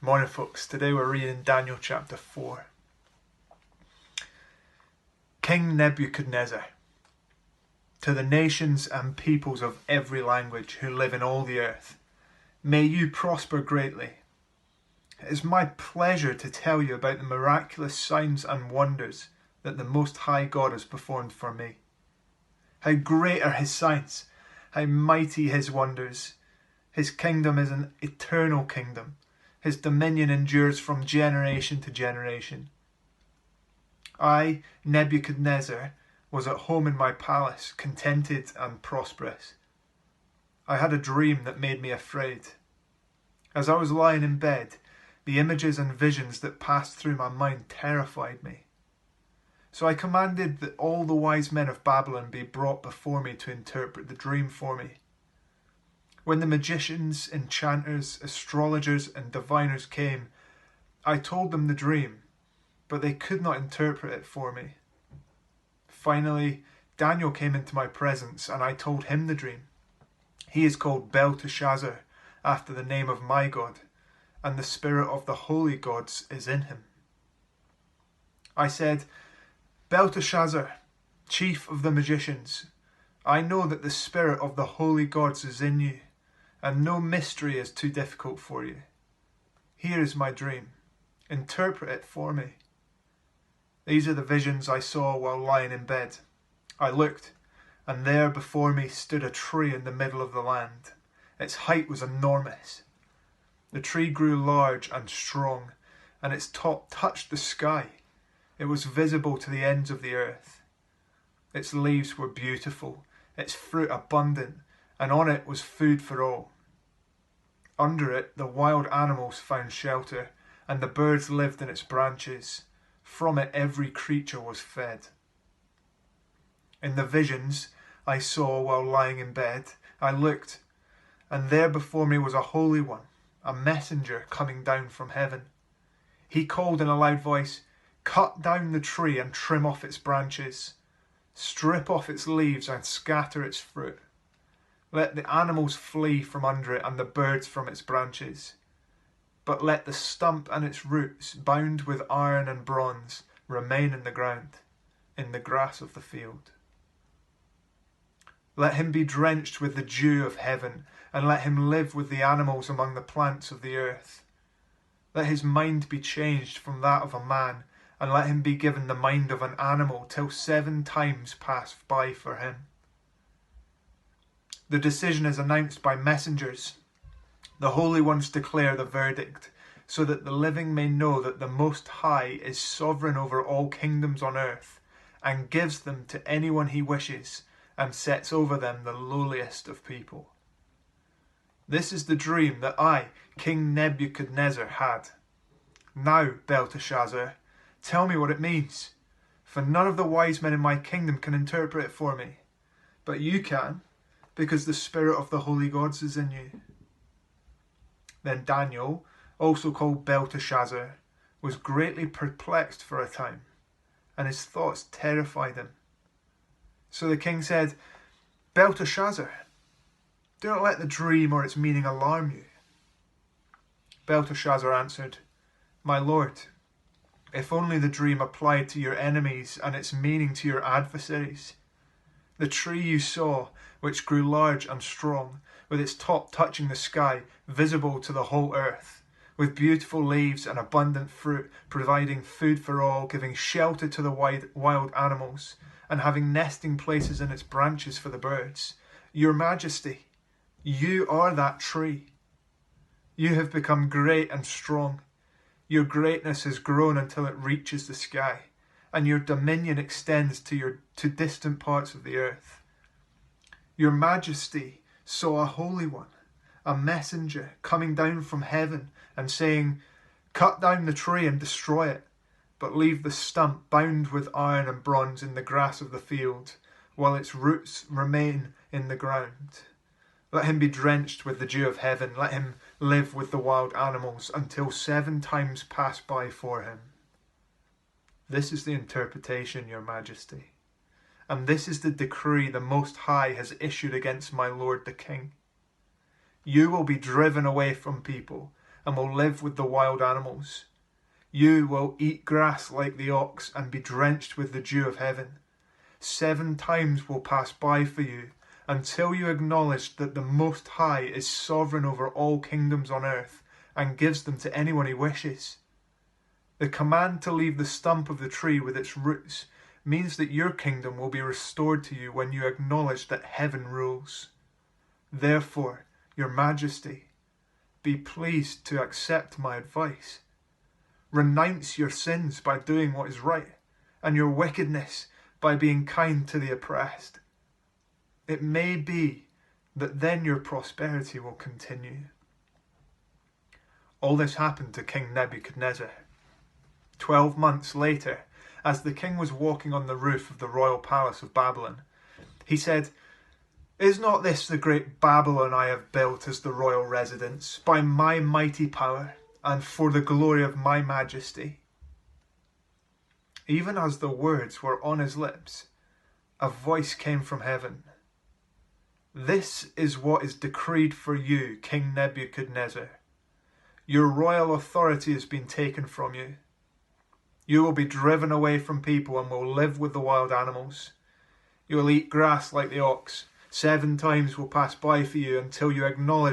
Morning folks, today we're reading Daniel chapter 4. King Nebuchadnezzar, to the nations and peoples of every language who live in all the earth, may you prosper greatly. It is my pleasure to tell you about the miraculous signs and wonders that the Most High God has performed for me. How great are his signs, how mighty his wonders. His kingdom is an eternal kingdom. His dominion endures from generation to generation. I, Nebuchadnezzar, was at home in my palace, contented and prosperous. I had a dream that made me afraid. As I was lying in bed, the images and visions that passed through my mind terrified me. So I commanded that all the wise men of Babylon be brought before me to interpret the dream for me. When the magicians, enchanters, astrologers and diviners came, I told them the dream, but they could not interpret it for me. Finally, Daniel came into my presence and I told him the dream. He is called Belteshazzar, after the name of my God, and the spirit of the holy gods is in him. I said, Belteshazzar, chief of the magicians, I know that the spirit of the holy gods is in you, and no mystery is too difficult for you. Here is my dream. Interpret it for me. These are the visions I saw while lying in bed. I looked, and there before me stood a tree in the middle of the land. Its height was enormous. The tree grew large and strong, and its top touched the sky. It was visible to the ends of the earth. Its leaves were beautiful, its fruit abundant, and on it was food for all. Under it the wild animals found shelter, and the birds lived in its branches. From it every creature was fed. In the visions I saw while lying in bed, I looked, and there before me was a holy one, a messenger coming down from heaven. He called in a loud voice, "Cut down the tree and trim off its branches. Strip off its leaves and scatter its fruit. Let the animals flee from under it and the birds from its branches. But let the stump and its roots, bound with iron and bronze, remain in the ground, in the grass of the field. Let him be drenched with the dew of heaven, and let him live with the animals among the plants of the earth. Let his mind be changed from that of a man, and let him be given the mind of an animal till 7 times pass by for him. The decision is announced by messengers. The holy ones declare the verdict, so that the living may know that the Most High is sovereign over all kingdoms on earth, and gives them to anyone he wishes, and sets over them the lowliest of people. This is the dream that I, King Nebuchadnezzar, had. Now, Belteshazzar, tell me what it means, for none of the wise men in my kingdom can interpret it for me, but you can, because the spirit of the holy gods is in you." Then Daniel, also called Belteshazzar, was greatly perplexed for a time, and his thoughts terrified him. So the king said, "Belteshazzar, do not let the dream or its meaning alarm you." Belteshazzar answered, "My lord, if only the dream applied to your enemies and its meaning to your adversaries. The tree you saw, which grew large and strong, with its top touching the sky, visible to the whole earth, with beautiful leaves and abundant fruit, providing food for all, giving shelter to the wild animals, and having nesting places in its branches for the birds. Your Majesty, you are that tree. You have become great and strong. Your greatness has grown until it reaches the sky, and your dominion extends to distant parts of the earth. Your Majesty saw a holy one, a messenger, coming down from heaven and saying, 'Cut down the tree and destroy it, but leave the stump bound with iron and bronze in the grass of the field, while its roots remain in the ground. Let him be drenched with the dew of heaven, let him live with the wild animals, until 7 times pass by for him.' This is the interpretation, Your Majesty, and this is the decree the Most High has issued against my lord the king. You will be driven away from people, and will live with the wild animals. You will eat grass like the ox and be drenched with the dew of heaven. 7 times will pass by for you until you acknowledge that the Most High is sovereign over all kingdoms on earth and gives them to anyone he wishes. The command to leave the stump of the tree with its roots means that your kingdom will be restored to you when you acknowledge that heaven rules. Therefore, Your Majesty, be pleased to accept my advice. Renounce your sins by doing what is right, and your wickedness by being kind to the oppressed. It may be that then your prosperity will continue. All this happened to King Nebuchadnezzar. 12 months later, as the king was walking on the roof of the royal palace of Babylon, he said, "Is not this the great Babylon I have built as the royal residence, by my mighty power, and for the glory of my majesty?" Even as the words were on his lips, a voice came from heaven. "This is what is decreed for you, King Nebuchadnezzar. Your royal authority has been taken from you. You will be driven away from people and will live with the wild animals. You will eat grass like the ox. 7 times will pass by for you until you acknowledge